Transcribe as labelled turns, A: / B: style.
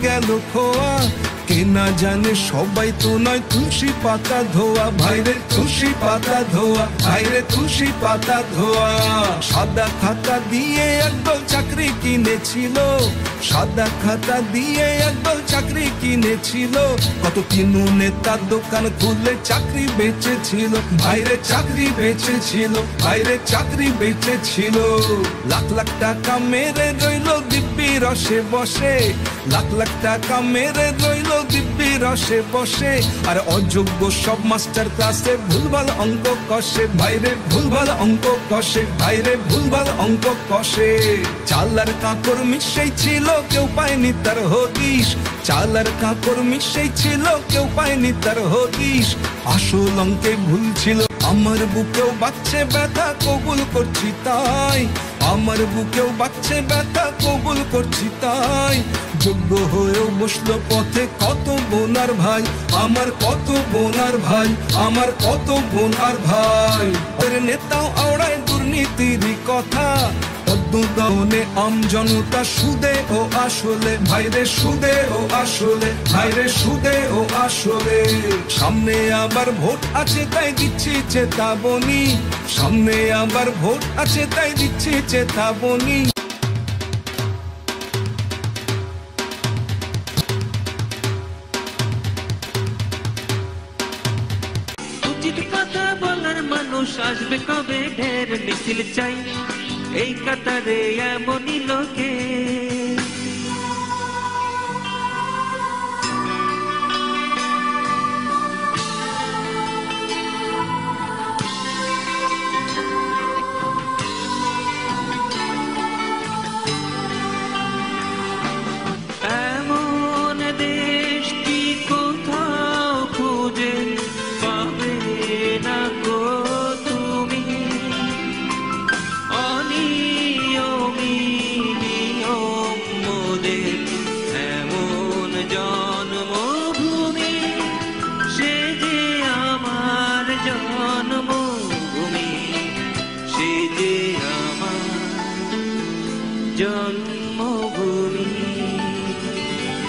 A: গেল খোয়া, কে না জানে সবাই তো নয় তুলসী পাতা ধোয়া। ভাইরে তুলসী পাতা ধোয়া, ভাইরে তুলসী পাতা ধোয়া। সাদা খাতা দিয়ে একদল চাকরি কিনেছিল, সাদা খাতা দিয়ে একদল চাকরি কিনেছিল। কত কিনু নেতা দোকান খুলে চাকরি বেচেছিল, ভাইরে চাকরি বেচেছিল, ভাইরে চাকরি বেচেছিল। লাখ লাখ টাকা মেরে রইল দিব্যি রসে বসে, লাখ লাখ টাকা মেরে রইল দিব্যি রসে বসে। আর অযোগ্য সব মাস্টার ক্লাসে ভুলভাল অঙ্ক কষে, ভাইরে ভুলভাল অঙ্ক কষে, ভাইরে ভুলভাল অঙ্ক কষে। চাল আর কাপড় মিশেই ছিল, কেউ পায়নি তার হদিস। চাল আর কাপড় মিশেই ছিল, কেউ পায়নি তার হদিস। আসল অঙ্কে ভুল ছিল। আমার বুকেও বাচ্চে ব্যথা, কবুল করছি তাই। আমার বুকেও বাচ্চে ব্যথা, কবুল করছি তাই। যোগ্য হয়েও বসলো পথে কত বোন আর ভাই, আমার কত বোন আর ভাই, আমার কত বোন আর ভাই। ওর নেতাও আওড়ায় দুর্নীতির কথা, পদ্মদানে আম জনতা সুদে ও আসলে, ভাইরে সুদে ও আসলে, ভাইরে সুদে ও আসলে। সামনে আবার ভোট আছে তাই দিচ্ছি চেতাবনী, সামনে আবার ভোট আছে তাই দিচ্ছি চেতাবনী।
B: উচিত কথা বলার মানুষ আসবে কবে, ঢের মিছিল চাই এই কাতারে এমনই লোকে। এমন দেশটি কোথাও খুঁজে পাবে না গো তুমি, অনিয়মী নিয়ম মোদের এমন জন্মভূমি, সে যে আমার জন্ম।